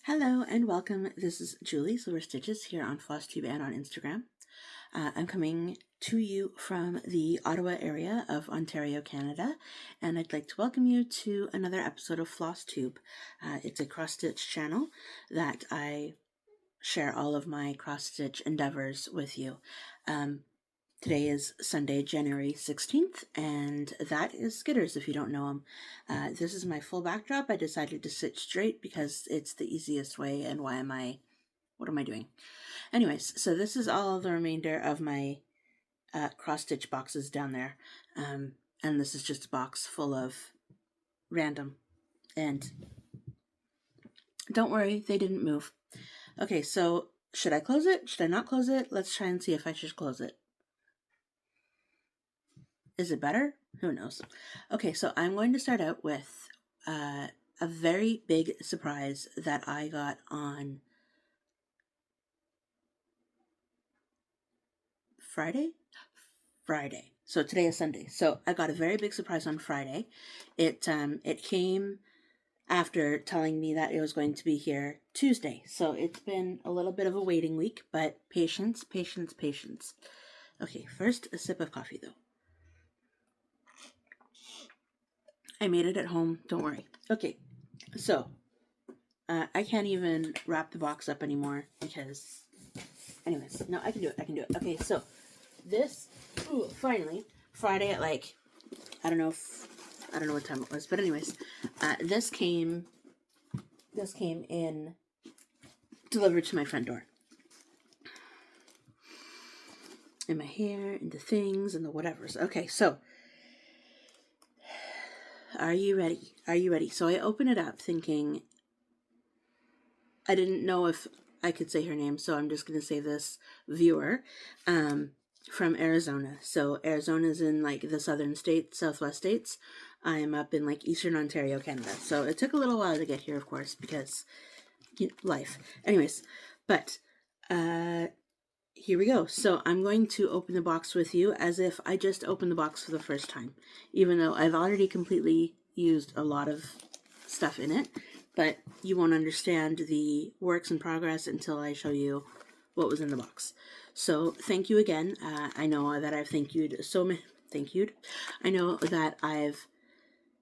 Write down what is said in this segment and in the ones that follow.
Hello and welcome. This is Julie Silver Stitches here on FlossTube and on Instagram. I'm coming to you from the Ottawa area of Ontario, Canada, and I'd like to welcome you to another episode of FlossTube. It's a cross-stitch channel that I share all of my cross-stitch endeavors with you. Today is Sunday, January 16th, and that is Skitters if you don't know him. This is my full backdrop. I decided to stitch straight because it's the easiest way, and what am I doing? Anyways, so this is all the remainder of my cross-stitch boxes down there, and this is just a box full of random, and don't worry, they didn't move. Okay, so should I close it? Should I not close it? Let's try and see if I should close it. Is it better? Who knows? Okay, so I'm going to start out with a very big surprise that I got on Friday. So today is Sunday. So I got a very big surprise on Friday. It came after telling me that it was going to be here Tuesday. So it's been a little bit of a waiting week, but patience. Okay, first a sip of coffee though. I made it at home, don't worry. Okay, so I can't even wrap the box up anymore because, anyways, no, I can do it. Okay, so this, finally, Friday at like, I don't know what time it was, but anyways, this came in, delivered to my front door. In my hair, and the things, and the whatevers. Okay, so, Are you ready? So I open it up thinking, I didn't know if I could say her name, so I'm just going to say this viewer from Arizona. So Arizona's in like the southern states, southwest states. I'm up in like eastern Ontario, Canada. So it took a little while to get here, of course, because life. Anyways, but here we go. So I'm going to open the box with you as if I just opened the box for the first time, even though I've already completely used a lot of stuff in it, but you won't understand the works in progress until I show you what was in the box. So thank you again. I know that I've I know that I've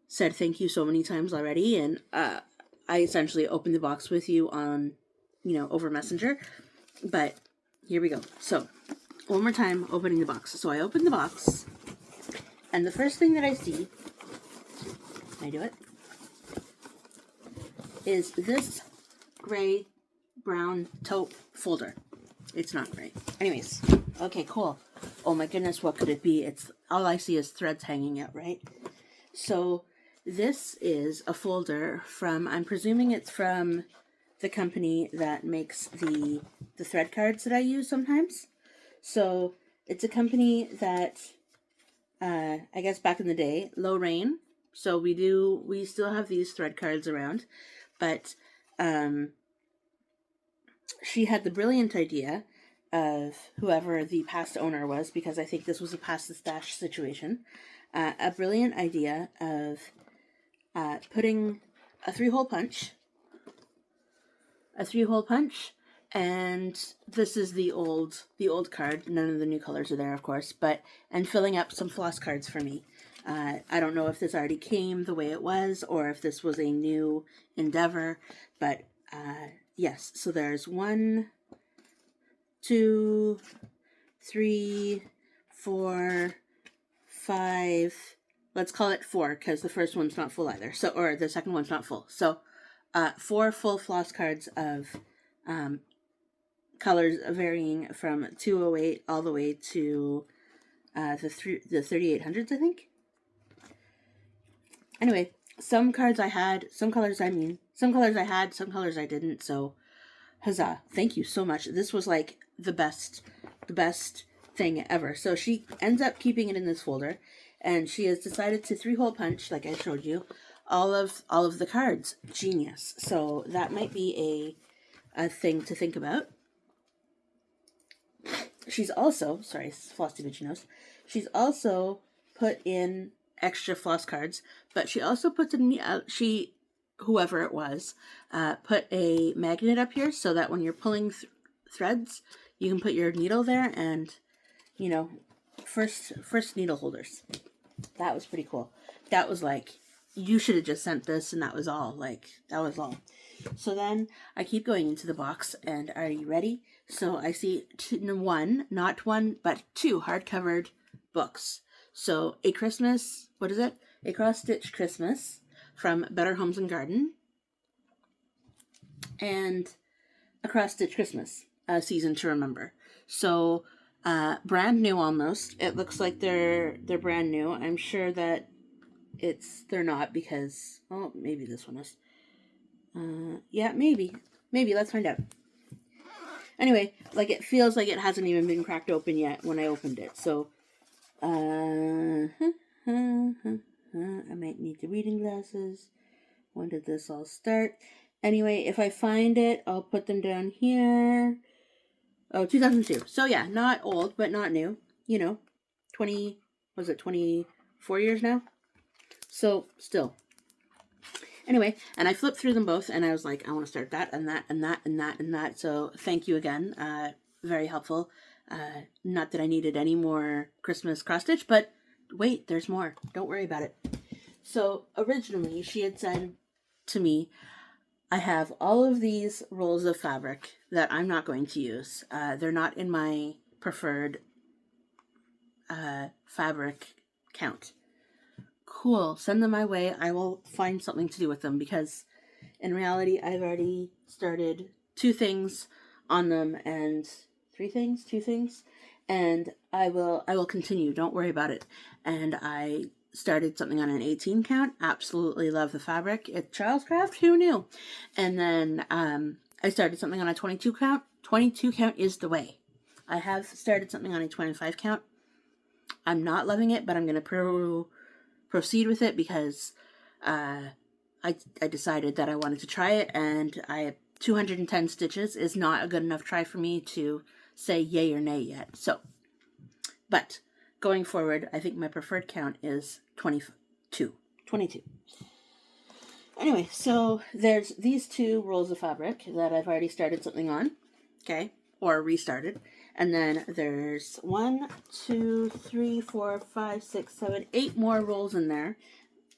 said thank you so many times already, and I essentially opened the box with you on, over Messenger, but here we go. So, one more time, opening the box. So I open the box, and the first thing that I see, can I do it? Is this gray-brown taupe folder. It's not gray. Anyways, okay, cool. Oh my goodness, what could it be? It's all I see is threads hanging out, right? So this is a folder from, I'm presuming it's from the company that makes the thread cards that I use sometimes. So it's a company that I guess back in the day, Lorraine. So we still have these thread cards around, but she had the brilliant idea of whoever the past owner was, because I think this was a pass the stash situation, a brilliant idea of putting a three-hole punch, and this is the old card. None of the new colors are there, of course, and filling up some floss cards for me. I don't know if this already came the way it was, or if this was a new endeavor, but yes, so there's 1, 2, 3, 4, 5, let's call it 4, because the first one's not full either, so, or the second one's not full, so 4 full floss cards of colors varying from 208 all the way to the 3800s, I think. Anyway, some colors I had, some colors I didn't, so huzzah. Thank you so much. This was like the best thing ever. So she ends up keeping it in this folder, and she has decided to three-hole punch, like I showed you, all of the cards. Genius. So that might be a thing to think about. She's also, sorry, FlossTube itchy nose. She's also put in extra floss cards, but she also puts in, she whoever it was, put a magnet up here so that when you're pulling threads, you can put your needle there and, you know, first needle holders. That was pretty cool. That was like, you should have just sent this and that was all. Like, that was all. So then I keep going into the box, and are you ready? So I see not one, but two hardcovered books. So A Christmas, what is it? A Cross-Stitch Christmas from Better Homes and Garden, and A Cross-Stitch Christmas, A Season to Remember. So brand new almost. It looks like they're brand new. I'm sure that they're not, because, oh, maybe this one is. Yeah, maybe. Let's find out. Anyway, like, it feels like it hasn't even been cracked open yet when I opened it. So, I might need the reading glasses. When did this all start? Anyway, if I find it, I'll put them down here. Oh, 2002. So yeah, not old, but not new. You know, 24 years now? So, still. Anyway, and I flipped through them both, and I was like, I want to start that, and that, and that, and that, and that. So, thank you again. Very helpful. Not that I needed any more Christmas cross-stitch, but wait, there's more. Don't worry about it. So, originally, she had said to me, I have all of these rolls of fabric that I'm not going to use. They're not in my preferred fabric count. Cool, send them my way. I will find something to do with them, because in reality I've already started 2 things on them, and 2 things, and I will continue. Don't worry about it. And I started something on an 18 count. Absolutely love the fabric. It's Child's Craft. Who knew? And then I started something on a 22 count. 22 count is the way. I have started something on a 25 count. I'm not loving it, but I'm going to proceed with it, because I decided that I wanted to try it, and 210 stitches is not a good enough try for me to say yay or nay yet. So, but going forward, I think my preferred count is 22. Anyway, so there's these 2 rolls of fabric that I've already started something on, okay, or restarted. And then there's 1, 2, 3, 4, 5, 6, 7, 8 more rolls in there,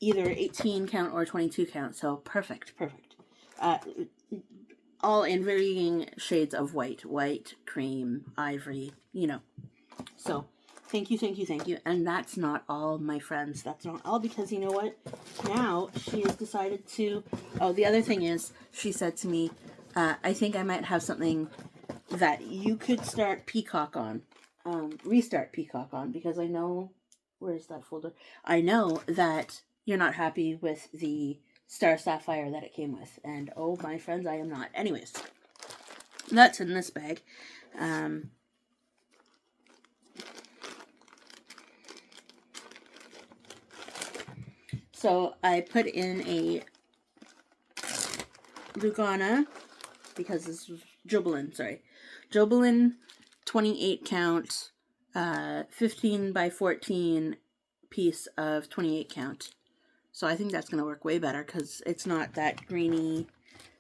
either 18 count or 22 count. So perfect. All in varying shades of white, cream, ivory, you know. So thank you. And that's not all, my friends. That's not all, because you know what? Now she has decided to, the other thing is, she said to me, I think I might have something that you could start Peacock on, restart Peacock on, because I know, where's that folder? I know that you're not happy with the Star Sapphire that it came with, and oh, my friends, I am not. Anyways, that's in this bag. So I put in a Lugana, because this was Jobelin 28 count, 15 by 14 piece of 28 count. So I think that's going to work way better, because it's not that greeny.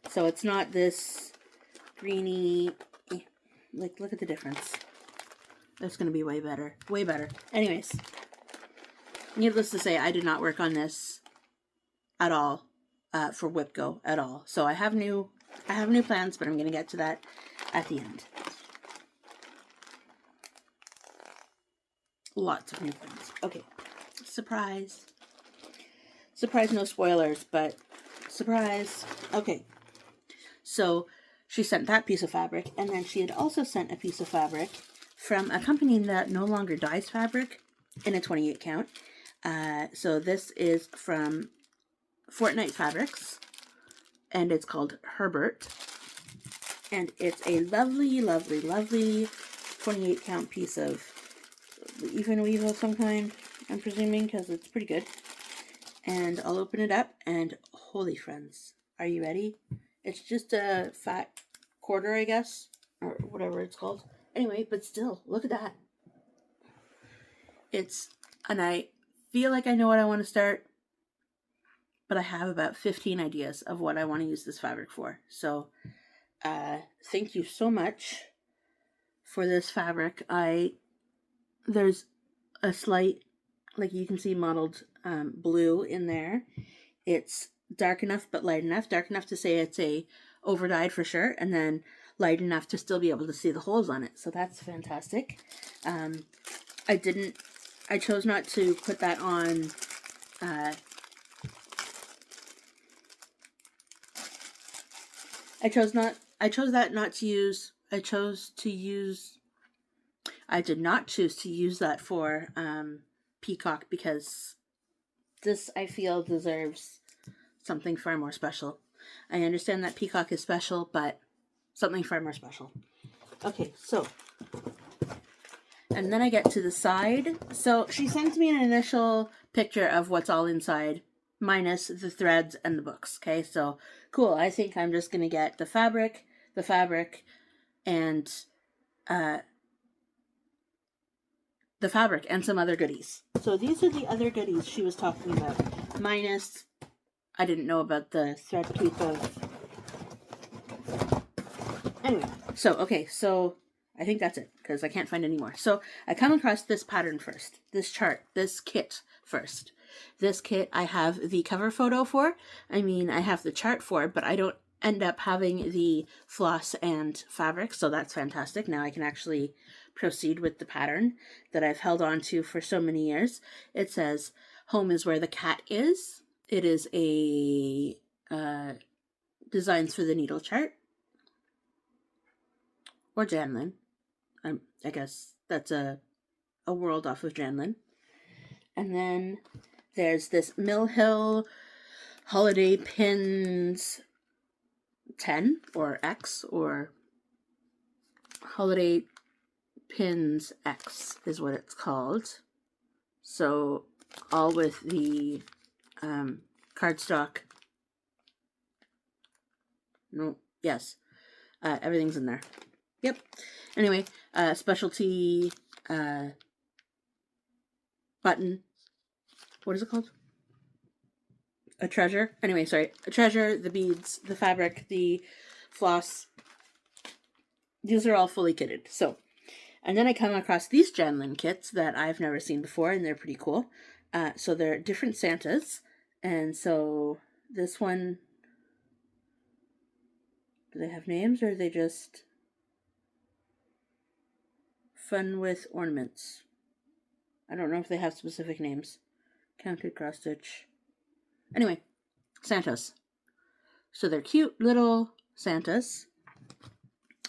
So it's not this greeny, like, look at the difference. That's going to be way better. Anyways, needless to say, I did not work on this at all for WhipGo at all. So I have new plans, but I'm going to get to that at the end. Lots of new plans. Okay, surprise. Surprise, no spoilers, but surprise. Okay, so she sent that piece of fabric, and then she had also sent a piece of fabric from a company that no longer dyes fabric in a 28 count. So this is from Fortnite Fabrics, and it's called Herbert, and it's a lovely 28 count piece of even weave of some kind, I'm presuming, because it's pretty good. And I'll open it up, and holy friends, are you ready? It's just a fat quarter, I guess, or whatever it's called. Anyway, but still, look at that. And I feel like I know what I want to start, but I have about 15 ideas of what I want to use this fabric for. So thank you so much for this fabric. There's a slight, like you can see, mottled blue in there. It's dark enough but light enough. Dark enough to say it's a overdyed for sure, and then light enough to still be able to see the holes on it. So that's fantastic. I chose not to put that on I did not choose to use that for peacock, because this, I feel, deserves something far more special. I understand that peacock is special, but something far more special. Okay, so, and then I get to the side. So she sends me an initial picture of what's all inside, minus the threads and the books. Okay, so cool. I think I'm just going to get the fabric, and some other goodies. So these are the other goodies she was talking about. Minus, I didn't know about the thread keep of... Anyway, so I think that's it, because I can't find any more. So I come across this pattern first, this chart, this kit first. This kit I have the cover photo for. I mean, I have the chart for, but I don't end up having the floss and fabric, so that's fantastic. Now I can actually proceed with the pattern that I've held on to for so many years. It says, "Home is where the cat is." It is a Designs for the Needle chart, or Janlin. I guess that's a world off of Janlin. And then there's this Mill Hill Holiday Pins 10, or X, or Holiday Pins X is what it's called. So all with the cardstock. No, yes. Everything's in there. Yep. Anyway, specialty button. What is it called? A treasure. Anyway, sorry. A treasure, the beads, the fabric, the floss. These are all fully kitted. So, and then I come across these Janlin kits that I've never seen before, and they're pretty cool. So they're different Santas. And so this one, do they have names, or are they just fun with ornaments? I don't know if they have specific names. Counted cross stitch. Anyway, Santas. So they're cute little Santas.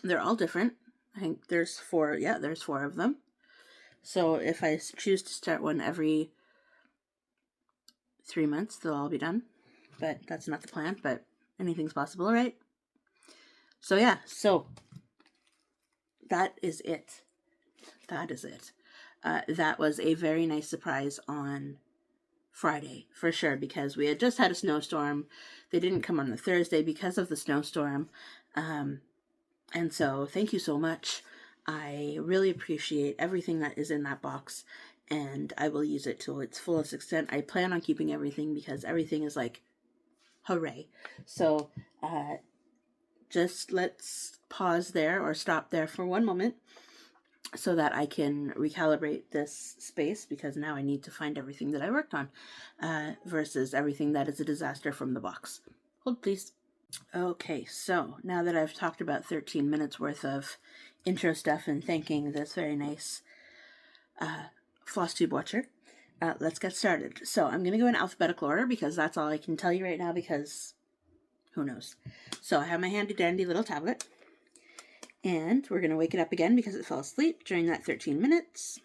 They're all different. I think there's 4. Yeah, there's 4 of them. So if I choose to start one every 3 months, they'll all be done. But that's not the plan, but anything's possible, right? So yeah, so that is it. That is it. That was a very nice surprise on Friday, for sure, because we had just had a snowstorm. They didn't come on the Thursday because of the snowstorm. And so thank you so much. I really appreciate everything that is in that box, and I will use it to its fullest extent. I plan on keeping everything because everything is like, hooray. So just let's pause there, or stop there for one moment, so that I can recalibrate this space, because now I need to find everything that I worked on versus everything that is a disaster from the box. Hold please. Okay, so now that I've talked about 13 minutes worth of intro stuff and thanking this very nice FlossTube watcher, let's get started. So I'm going to go in alphabetical order because that's all I can tell you right now, because who knows. So I have my handy dandy little tablet, and we're going to wake it up again because it fell asleep during that 13 minutes.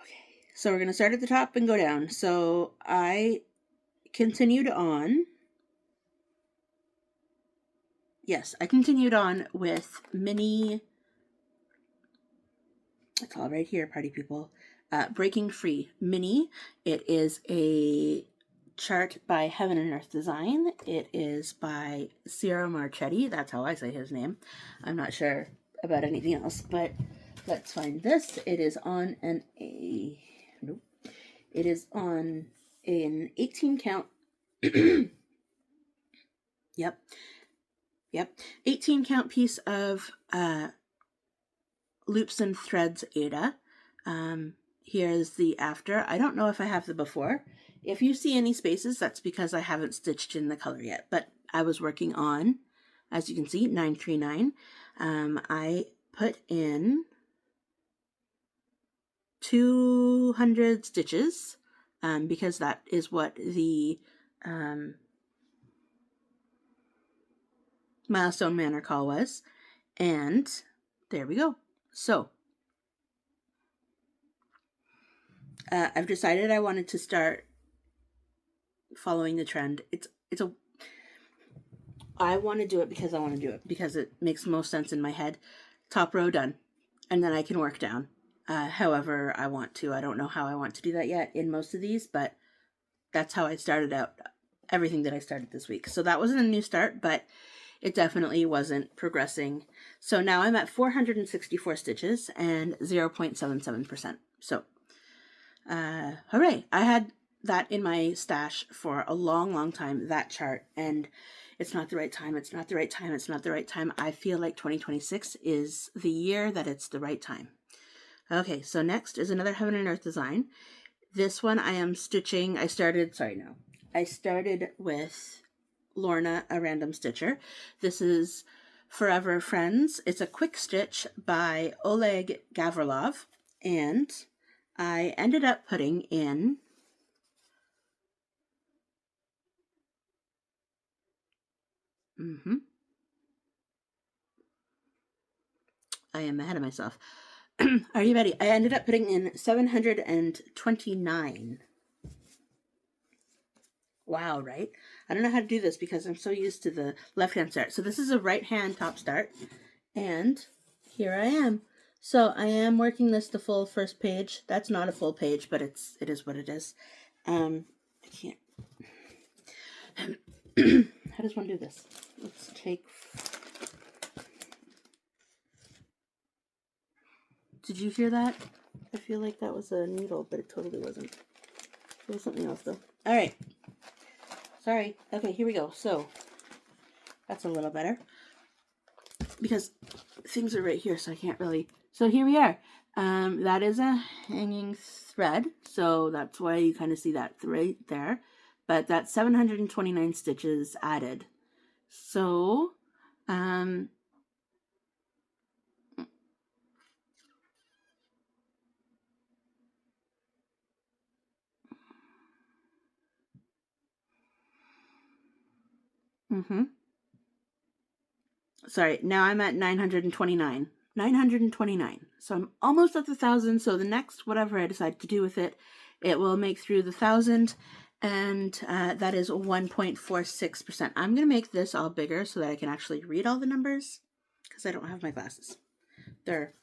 Okay, so we're going to start at the top and go down. So I continued on. Yes, I continued on with mini. It's all right here, party people. Breaking Free Mini. It is a chart by Heaven and Earth Design. It is by Ciro Marchetti. That's how I say his name. I'm not sure about anything else, but let's find this. It is on It is on an 18 count, yep, 18 count piece of Loops and Threads Ada. Here's the after. I don't know if I have the before. If you see any spaces, that's because I haven't stitched in the color yet, but I was working on, as you can see, 939. I put in 200 stitches because that is what the milestone manor call was, and there we go. So I've decided I wanted to start following the trend. I want to do it because I want to do it, because it makes most sense in my head. Top row done, and then I can work down however I want to. I don't know how I want to do that yet in most of these, but that's how I started out everything that I started this week. So that wasn't a new start, but it definitely wasn't progressing. So now I'm at 464 stitches and 0.77%. So hooray! I had that in my stash for a long time, that chart, and it's not the right time. It's not the right time. It's not the right time. I feel like 2026 is the year that it's the right time. Okay, so next is another Heaven and Earth design. This one I am stitching. I started with Lorna, a random stitcher. This is Forever Friends. It's a quick stitch by Oleg Gavrilov, and I ended up putting in I am ahead of myself. Are you ready? I ended up putting in 729. Wow, right? I don't know how to do this because I'm so used to the left-hand start. So this is a right-hand top start, and here I am. So I am working this the full first page. That's not a full page, but it is what it is. I can't. How does one do this? Let's take. Did you hear that? I feel like that was a needle, but it totally wasn't. It was something else, though. All right. Sorry. Okay, here we go. So that's a little better because things are right here, so I can't really. So here we are. That is a hanging thread, so that's why you kind of see that right there. But that's 729 stitches added. So, sorry, now I'm at 929. 929. So I'm almost at the 1,000. So the next, whatever I decide to do with it, it will make through the 1,000. And that is 1.46%. I'm going to make this all bigger so that I can actually read all the numbers because I don't have my glasses. They're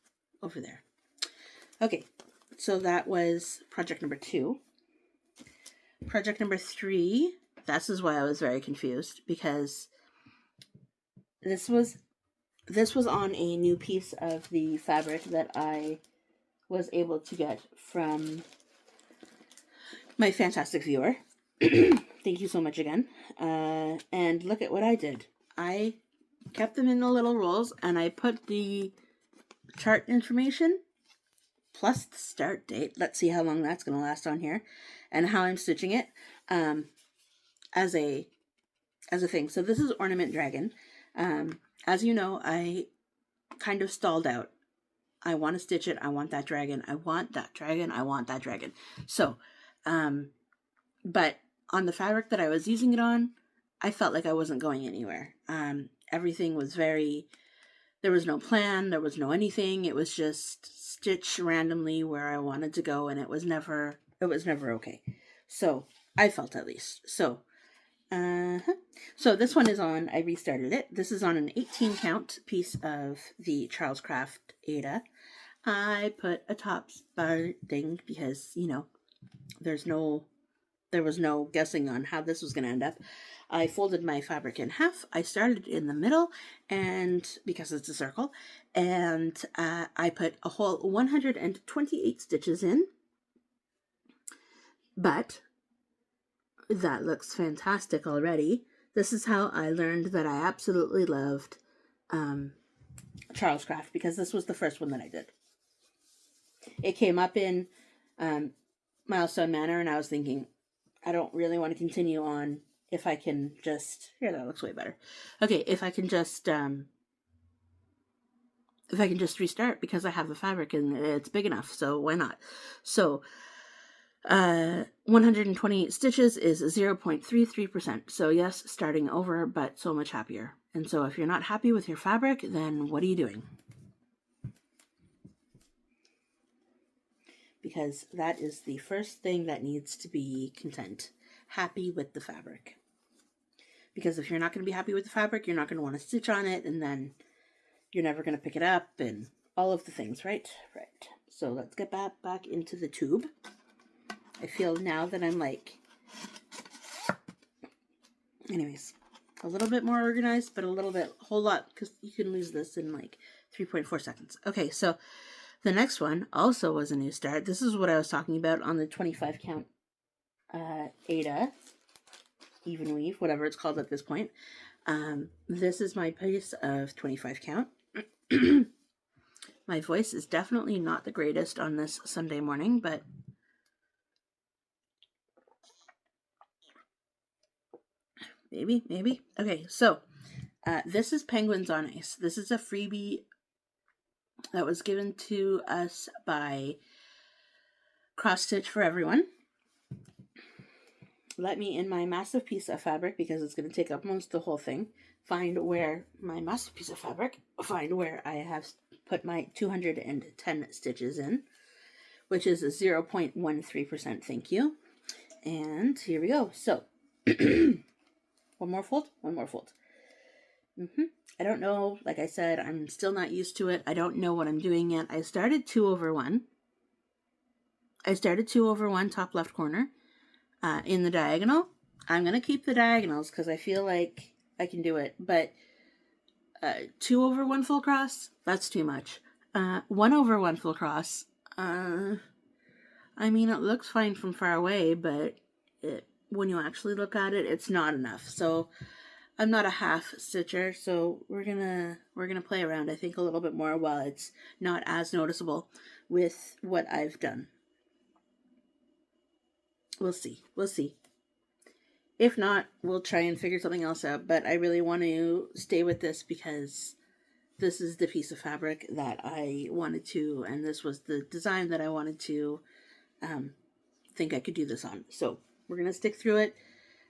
over there. Okay, so that was project number 2. Project number 3, this is why I was very confused, because this was on a new piece of the fabric that I was able to get from my fantastic viewer. Thank you so much again. And look at what I did. I kept them in the little rolls, and I put the chart information plus the start date. Let's see how long that's going to last on here, and how I'm stitching it as a thing. So this is Ornament Dragon. As you know, I kind of stalled out. I want to stitch it. I want that dragon. I want that dragon. I want that dragon. So, but on the fabric that I was using it on, I felt like I wasn't going anywhere. Everything was there was no plan. There was no anything. It was just stitch randomly where I wanted to go, and it was never okay. So I felt, at least. So, so this one is on, I restarted it. This is on an 18 count piece of the Charles Craft Ada. I put a top bar thing because, you know, there was no guessing on how this was going to end up. I folded my fabric in half. I started in the middle, and because it's a circle, and I put a whole 128 stitches in. But That looks fantastic already. This is how I learned that I absolutely loved Charles Craft, because this was the first one that I did. It came up in Milestone Manor, and I was thinking, I don't really want to continue on. If I can just, here, that looks way better. Okay, if I can just restart, because I have the fabric and it's big enough, so why not? So 128 stitches is 0.33%. So yes, starting over, but so much happier. And so if you're not happy with your fabric, then what are you doing? Because that is the first thing that needs to be content. Happy with the fabric. Because if you're not going to be happy with the fabric, you're not going to want to stitch on it, and then you're never going to pick it up, and all of the things, right? Right. So let's get back into the tube. I feel now that I'm like, anyways, a little bit more organized, but a whole lot, because you can lose this in like 3.4 seconds. Okay, so the next one also was a new start. This is what I was talking about on the 25 count Ada, even weave, whatever it's called at this point. This is my piece of 25 count. My voice is definitely not the greatest on this Sunday morning, but maybe. Okay, so this is Penguins on Ice. This is a freebie that was given to us by Cross Stitch for Everyone. Let me, in my massive piece of fabric, because it's going to take up most of the whole thing, find where my massive piece of fabric, find where I have put my 210 stitches in, which is a 0.13%. Thank you. And here we go. So, one more fold. I don't know, like I said, I'm still not used to it. I don't know what I'm doing yet. I started 2 over 1. Top left corner in the diagonal. I'm going to keep the diagonals because I feel like I can do it. But 2 over 1 full cross, that's too much. 1 over 1 full cross, I mean, it looks fine from far away, but when you actually look at it, it's not enough. So I'm not a half stitcher, so we're gonna play around, I think, a little bit more while it's not as noticeable with what I've done. We'll see. If not, we'll try and figure something else out, but I really want to stay with this because this is the piece of fabric that I wanted to, and this was the design that I wanted to think I could do this on. So we're going to stick through it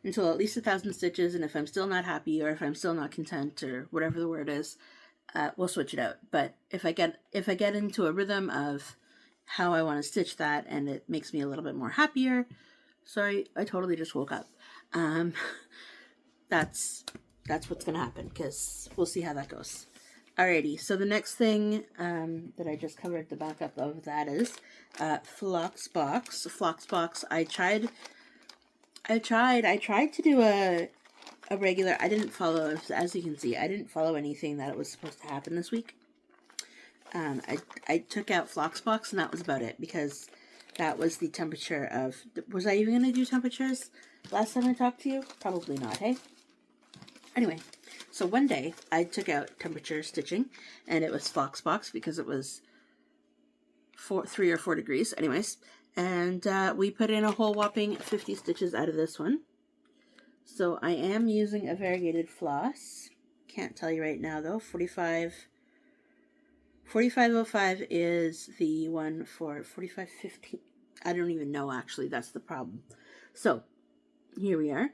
until at least 1,000 stitches, and if I'm still not happy, or if I'm still not content, or whatever the word is, we'll switch it out. But if I get into a rhythm of how I want to stitch that, and it makes me a little bit more happier, sorry, I totally just woke up. That's what's gonna happen, because we'll see how that goes. Alrighty, so the next thing that I just covered the backup of that is Floxbox. Floxbox, I tried to do a regular, I didn't follow, as you can see, I didn't follow anything that was supposed to happen this week. I took out Floxbox, and that was about it, because that was the temperature of, was I even going to do temperatures last time I talked to you? Probably not, hey? Anyway, so one day I took out temperature stitching, and it was Floxbox because it was 3 or 4 degrees. Anyways, and we put in a whole whopping 50 stitches out of this one. So I am using a variegated floss. Can't tell you right now though. 4505 is the one for 4515. I don't even know, actually. That's the problem. So here we are.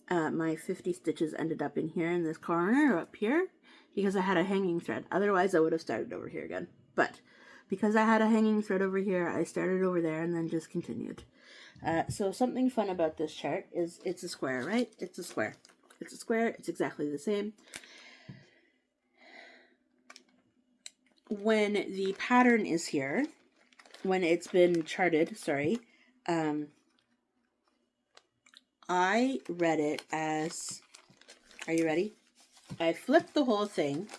My 50 stitches ended up in here in this corner, or up here, because I had a hanging thread. Otherwise, I would have started over here again. But because I had a hanging thread over here, I started over there and then just continued. So something fun about this chart is it's a square, right? It's a square. It's exactly the same. When the pattern is here, when it's been charted, I read it as, are you ready? I flipped the whole thing.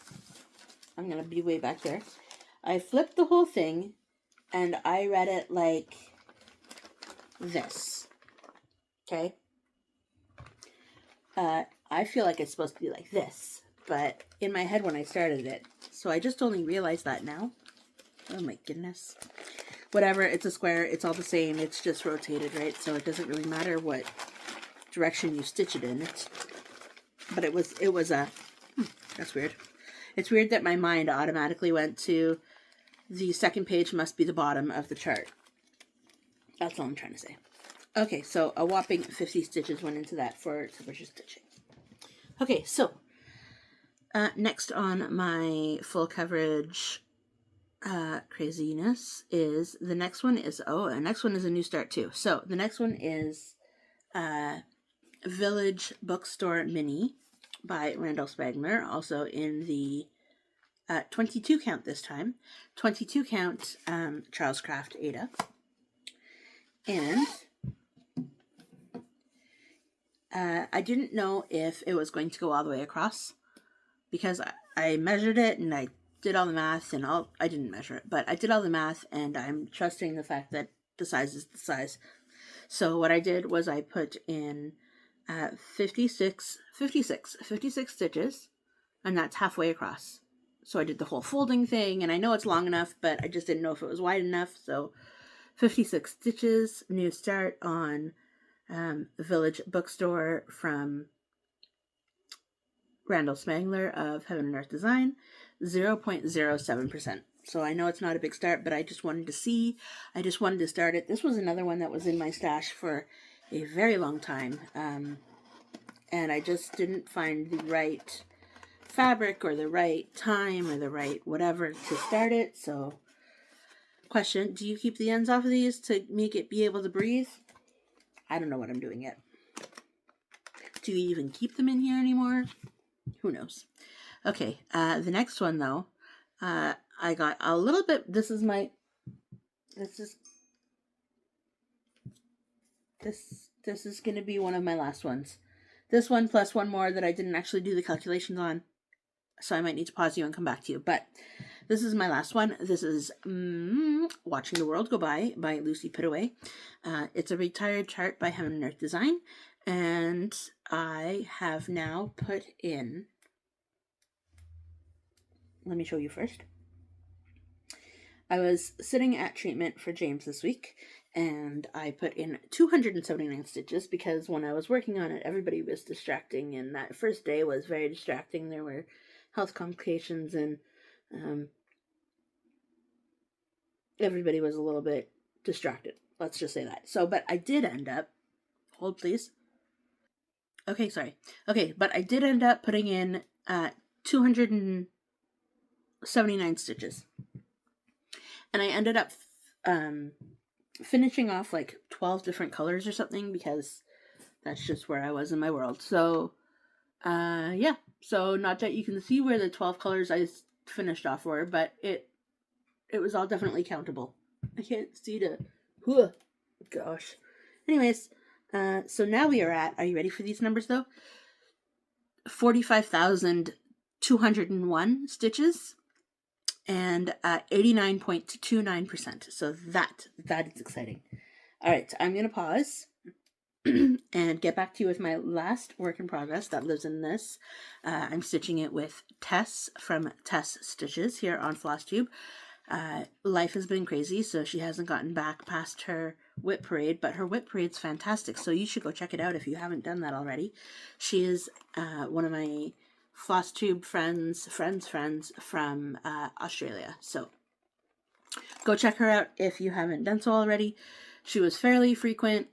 I'm going to be way back there. I flipped the whole thing, and I read it like this. Okay. I feel like it's supposed to be like this, but in my head when I started it, so I just only realized that now. Oh my goodness. Whatever, it's a square, it's all the same, it's just rotated, right? So it doesn't really matter what direction you stitch it in. But it was a, that's weird. It's weird that my mind automatically went to the second page must be the bottom of the chart. That's all I'm trying to say. Okay, so a whopping 50 stitches went into that for temperature stitching. Okay, so next on my full coverage craziness is the next one is, the next one is a new start too. So the next one is Village Bookstore Mini by Randall Spangler, also in the 22 count this time. 22 count Charles Craft Ada. And I didn't know if it was going to go all the way across because I measured it and I did all the math and I didn't measure it, but I did all the math and I'm trusting the fact that the size is the size. So what I did was I put in 56 stitches, and that's halfway across. So I did the whole folding thing, and I know it's long enough, but I just didn't know if it was wide enough. So 56 stitches, new start on Village Bookstore from Randall Spangler of Heaven and Earth Design, 0.07%. So I know it's not a big start, but I just wanted to see. I just wanted to start it. This was another one that was in my stash for a very long time. And I just didn't find the right fabric or the right time or the right whatever to start it. So, question, do you keep the ends off of these to make it be able to breathe? I don't know what I'm doing yet. Do you even keep them in here anymore? Who knows? Okay, the next one though, I got a little bit, this is going to be one of my last ones. This one plus one more that I didn't actually do the calculations on, so I might need to pause you and come back to you. But this is my last one. This is Watching the World Go By Lucy Pittaway. It's a retired chart by Heaven and Earth Design, and I have now put in, let me show you first. I was sitting at treatment for James this week, and I put in 279 stitches because when I was working on it, everybody was distracting, and that first day was very distracting. There were health complications, and everybody was a little bit distracted. Let's just say that. So, but I did end up, hold please. Okay, sorry. Okay, but I did end up putting in 279 stitches. And I ended up finishing off like 12 different colors or something because that's just where I was in my world. So, yeah. So not that you can see where the 12 colors I finished off were, but it was all definitely countable. I can't see gosh. Anyways, so now we are you ready for these numbers though? 45,201 stitches. And 89.29%. So that is exciting. All right, so I'm going to pause and get back to you with my last work in progress that lives in this. I'm stitching it with Tess from Tess Stitches here on FlossTube. Life has been crazy, so she hasn't gotten back past her whip parade, but her whip parade's fantastic, so you should go check it out if you haven't done that already. She is one of my FlossTube friends from Australia. So go check her out if you haven't done so already. She was fairly frequent,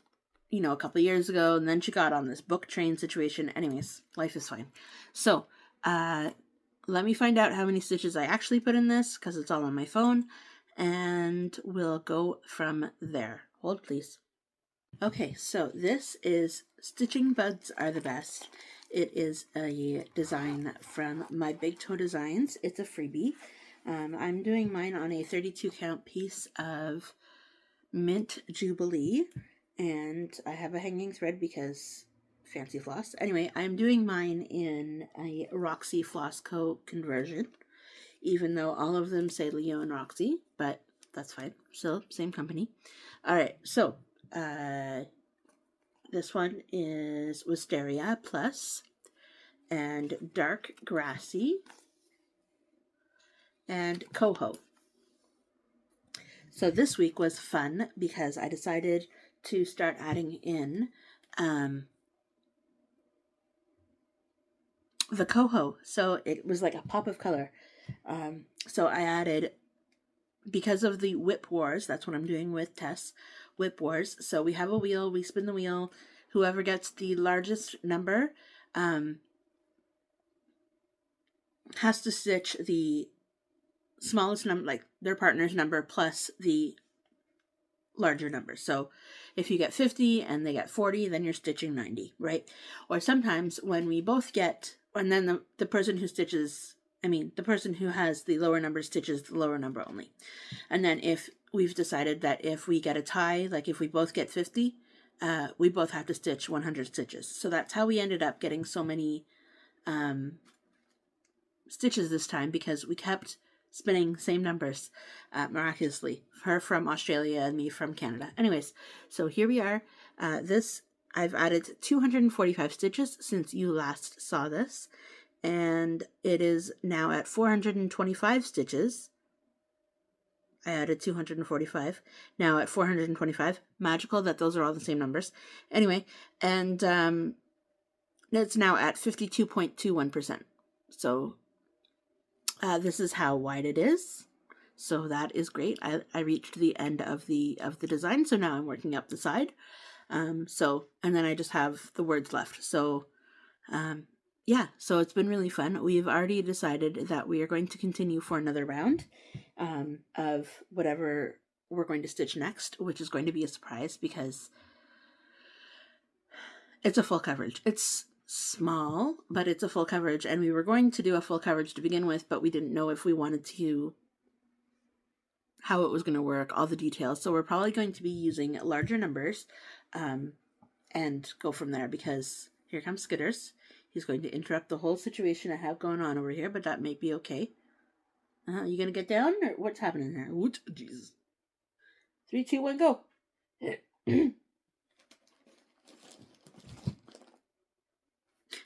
a couple of years ago, and then she got on this book train situation. Anyways, life is fine. So let me find out how many stitches I actually put in this because it's all on my phone, and we'll go from there. Hold please. Okay, so this is Stitching Buds Are the Best. It is a design from My Big Toe Designs. It's a freebie. I'm doing mine on a 32 count piece of Mint Jubilee, and I have a hanging thread because fancy floss. Anyway, I'm doing mine in a Roxy Floss Co. conversion, even though all of them say Leo and Roxy, but that's fine. Still, same company. All right, so This one is Wisteria Plus and Dark Grassy and Coho. So this week was fun because I decided to start adding in the Coho. So it was like a pop of color. So I added, because of the whip wars, that's what I'm doing with Tess, whip wars. So we have a wheel, we spin the wheel, whoever gets the largest number has to stitch the smallest number, like their partner's number, plus the larger number. So if you get 50 and they get 40, then you're stitching 90, right? Or sometimes when we both get, and then the person who stitches, the person who has the lower number stitches the lower number only. And then if we've decided that if we get a tie, like if we both get 50, we both have to stitch 100 stitches. So that's how we ended up getting so many stitches this time, because we kept spinning same numbers miraculously. Her from Australia and me from Canada. Anyways, so here we are. I've added 245 stitches since you last saw this, and it is now at 425 stitches. I added 245, now at 425. Magical that those are all the same numbers. Anyway, and it's now at 52.21%. So this is how wide it is. So that is great. I reached the end of the design, so now I'm working up the side. And then I just have the words left. So yeah, so it's been really fun. We've already decided that we are going to continue for another round of whatever we're going to stitch next, which is going to be a surprise because it's a full coverage. It's small, but it's a full coverage, and we were going to do a full coverage to begin with, but we didn't know if we wanted to, how it was going to work, all the details. So we're probably going to be using larger numbers and go from there, because here comes Skitters. He's going to interrupt the whole situation I have going on over here, but that may be okay. You gonna get down, or what's happening here? Ooh, Jesus. 3, 2, 1, go. And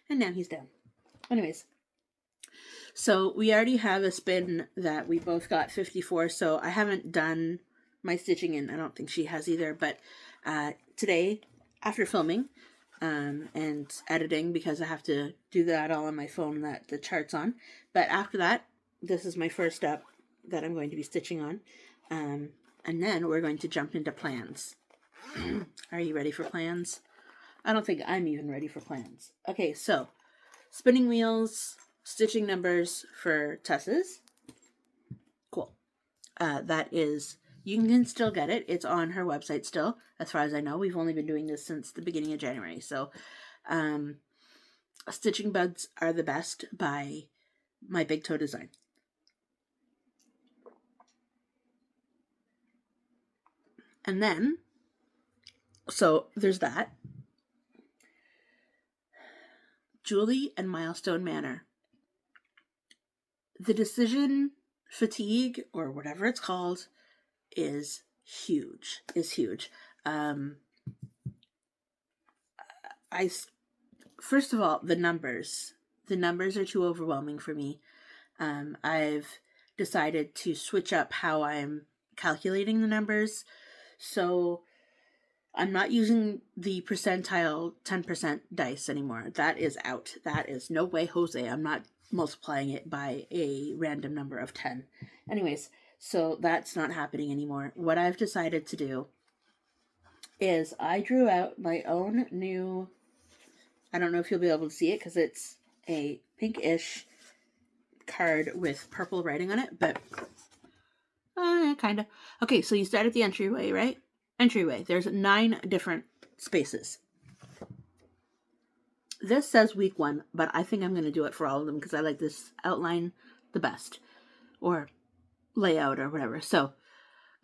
now he's down. Anyways, so we already have a spin that we both got 54, so I haven't done my stitching, and I don't think she has either, but today, after filming and editing, because I have to do that all on my phone that the chart's on, but after that, this is my first step that I'm going to be stitching on, and then we're going to jump into plans. Are you ready for plans? I don't think I'm even ready for plans. Okay, so spinning wheels, stitching numbers for Tess's. Cool. That is, you can still get it. It's on her website still, as far as I know. We've only been doing this since the beginning of January. So, Stitching Buds Are the Best by My Big Toe Design. And then, so there's that. Julie and Milestone Manor. The decision fatigue, or whatever it's called, is huge. First of all, the numbers are too overwhelming for me. I've decided to switch up how I'm calculating the numbers. So I'm not using the percentile 10% dice anymore. That is out. That is no way, Jose. I'm not multiplying it by a random number of 10. Anyways, so that's not happening anymore. What I've decided to do is I drew out my own new, I don't know if you'll be able to see it because it's a pinkish card with purple writing on it, but kind of. Okay, so you start at the entryway, right? Entryway. There's 9 different spaces. This says week 1, but I think I'm going to do it for all of them because I like this outline the best, or layout or whatever. So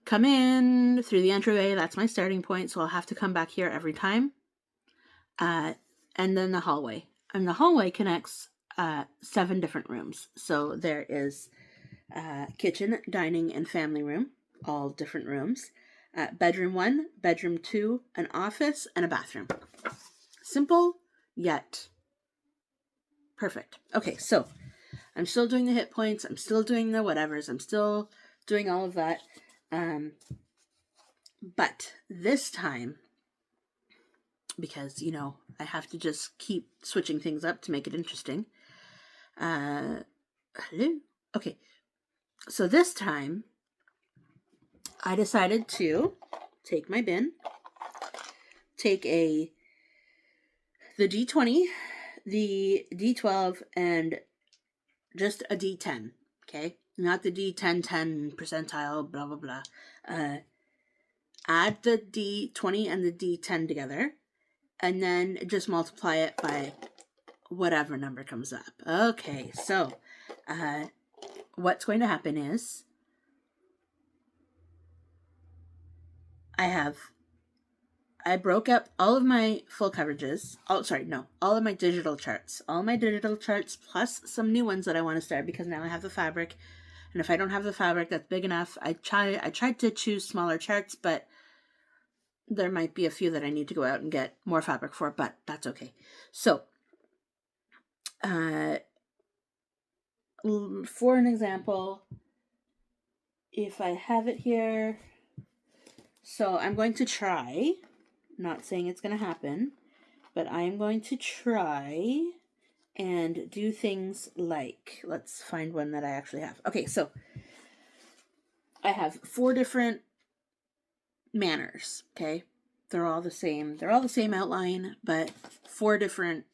come in through the entryway. That's my starting point. So I'll have to come back here every time. And then the hallway. And the hallway connects 7 different rooms. So there is kitchen, dining, and family room, all different rooms. Bedroom 1, bedroom 2, an office, and a bathroom. Simple, yet perfect. Okay, so I'm still doing the hit points. I'm still doing the whatevers. I'm still doing all of that. But this time, because, I have to just keep switching things up to make it interesting. Hello? Okay, so this time, I decided to take my bin, take the D20, the D12, and just a D10, okay? Not the D10, 10 percentile, blah, blah, blah. Add the D20 and the D10 together, and then just multiply it by whatever number comes up. Okay, so what's going to happen is I broke up all of my full coverages. All of my digital charts. All my digital charts plus some new ones that I want to start because now I have the fabric. And if I don't have the fabric that's big enough, I tried to choose smaller charts, but there might be a few that I need to go out and get more fabric for, but that's okay. So, for an example, if I have it here, so I'm going to try, not saying it's going to happen, but I'm going to try and do things like, let's find one that I actually have. Okay, so I have 4 different manners, okay? They're all the same. They're all the same outline, but 4 different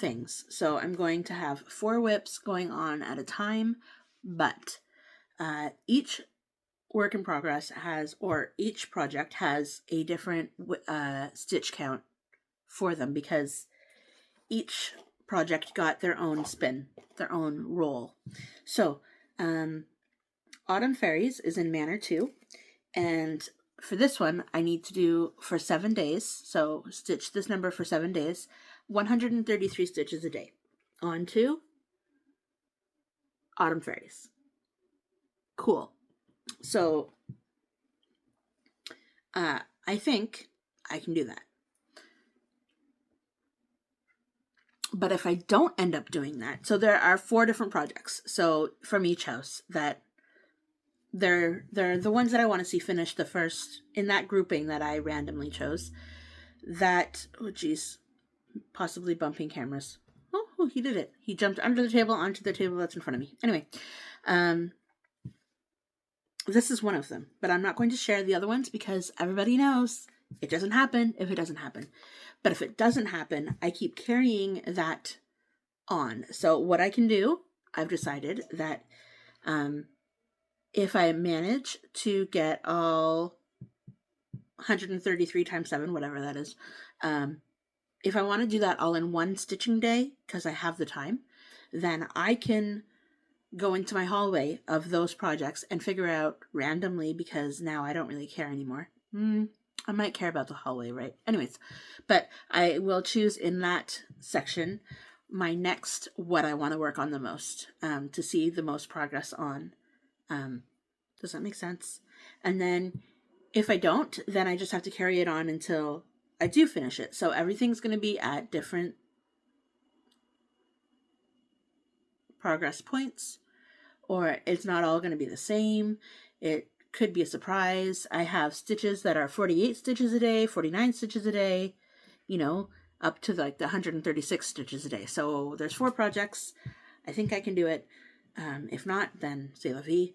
things. So I'm going to have 4 whips going on at a time, but each work in progress each project has a different stitch count for them because each project got their own spin, their own roll. So, Autumn Fairies is in Manor 2, and for this one, I need to do for 7 days, so stitch this number for 7 days, 133 stitches a day. On to Autumn Fairies. Cool. So, I think I can do that. But if I don't end up doing that, so there are 4 different projects, so from each house that they're the ones that I want to see finished the first in that grouping that I randomly chose. That, oh geez, possibly bumping cameras. Oh, he did it. He jumped under the table onto the table that's in front of me. Anyway, this is one of them, but I'm not going to share the other ones because everybody knows it doesn't happen if it doesn't happen. But if it doesn't happen, I keep carrying that on. So what I can do, I've decided that if I manage to get all 133 times 7, whatever that is, if I want to do that all in one stitching day, because I have the time, then I can go into my hallway of those projects and figure out randomly, because now I don't really care anymore. I might care about the hallway, right? Anyways, but I will choose in that section my next what I want to work on the most, to see the most progress on. Does that make sense? And then if I don't, then I just have to carry it on until I do finish it. So everything's going to be at different progress points, or it's not all going to be the same. It could be a surprise. I have stitches that are 48 stitches a day, 49 stitches a day, up to like the 136 stitches a day. So there's 4 projects. I think I can do it. If not, then c'est la vie.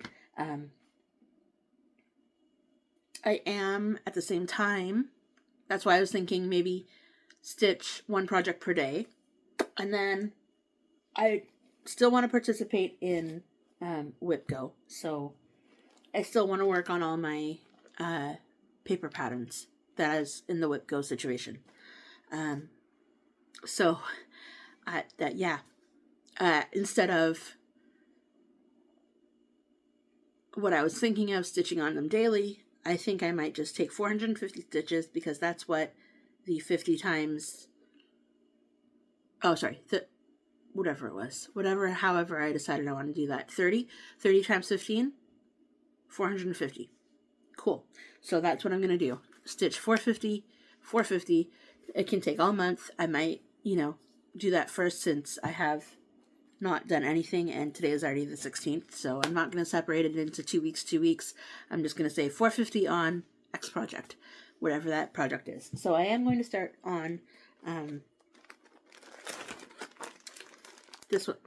I am at the same time, that's why I was thinking maybe stitch 1 project per day. And then I still want to participate in Whip Go. So I still want to work on all my paper patterns that is in the Whip Go situation. Instead of what I was thinking of stitching on them daily, I think I might just take 450 stitches, because that's what the 50 times, however I decided I want to do that. 30 times 15, 450. Cool. So that's what I'm going to do. Stitch 450, 450. It can take all month. I might, do that first since I have not done anything, and today is already the 16th, so I'm not going to separate it into 2 weeks, 2 weeks. I'm just going to say 450 on X project, whatever that project is. So I am going to start on this one.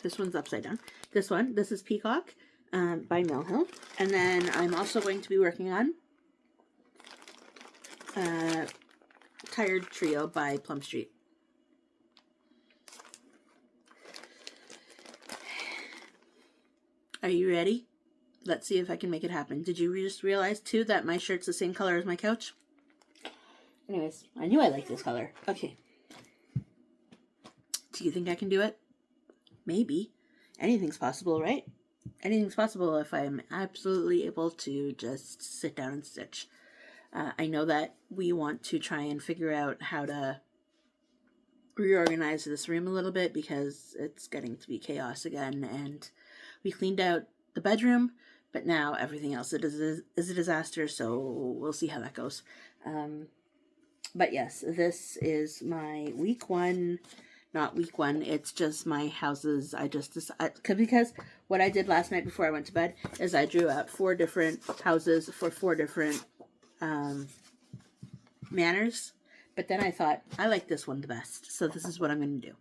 This one's upside down. This is Peacock by Mill Hill. And then I'm also going to be working on Tired Trio by Plum Street. Are you ready? Let's see if I can make it happen. Did you just realize, too, that my shirt's the same color as my couch? Anyways, I knew I liked this color. Okay. Do you think I can do it? Maybe. Anything's possible, right? Anything's possible if I'm absolutely able to just sit down and stitch. I know that we want to try and figure out how to reorganize this room a little bit because it's getting to be chaos again, and we cleaned out the bedroom, but now everything else is a disaster, so we'll see how that goes. But yes, this is my week one. Not week one, it's just my houses. I just decided, because what I did last night before I went to bed is I drew out 4 different houses for 4 different manners. But then I thought, I like this one the best, so this is what I'm going to do.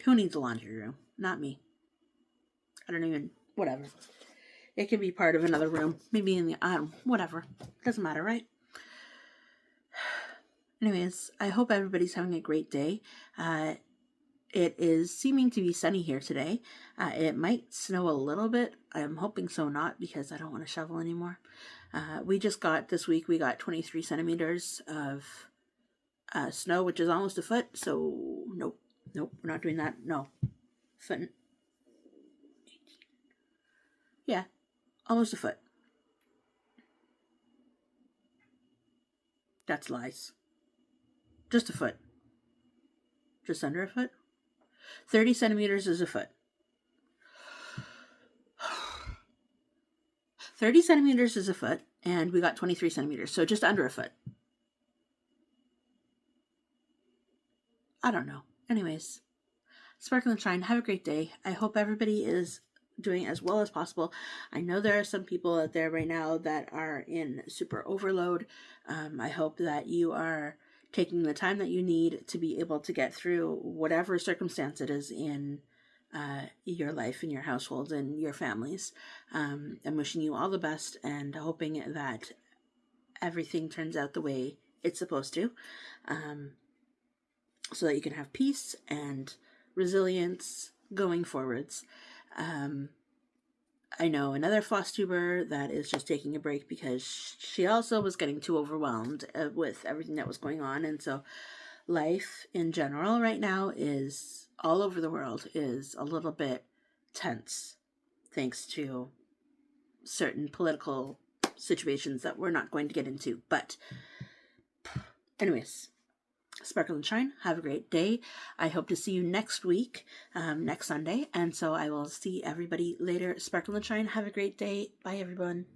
Who needs a laundry room? Not me. I don't even, whatever. It can be part of another room. Maybe in the, whatever. Doesn't matter, right? Anyways, I hope everybody's having a great day. It is seeming to be sunny here today. It might snow a little bit. I'm hoping so not, because I don't want to shovel anymore. This week we got 23 centimeters of snow, which is almost a foot. So nope, we're not doing that. No. Foot. Yeah, almost a foot. That's lies. Just a foot. Just under a foot. 30 centimeters is a foot. 30 centimeters is a foot, and we got 23 centimeters, so just under a foot. I don't know. Anyways, sparkle and shine. Have a great day. I hope everybody is doing as well as possible. I know there are some people out there right now that are in super overload. I hope that you are taking the time that you need to be able to get through whatever circumstance it is in your life, in your household, and your families. I'm wishing you all the best and hoping that everything turns out the way it's supposed to, so that you can have peace and resilience going forwards. I know another FlossTuber that is just taking a break because she also was getting too overwhelmed with everything that was going on. And so life in general right now is, all over the world, is a little bit tense thanks to certain political situations that we're not going to get into. But anyways, sparkle and shine. Have a great day. I hope to see you next week, next Sunday. And so I will see everybody later. Sparkle and shine. Have a great day. Bye, everyone.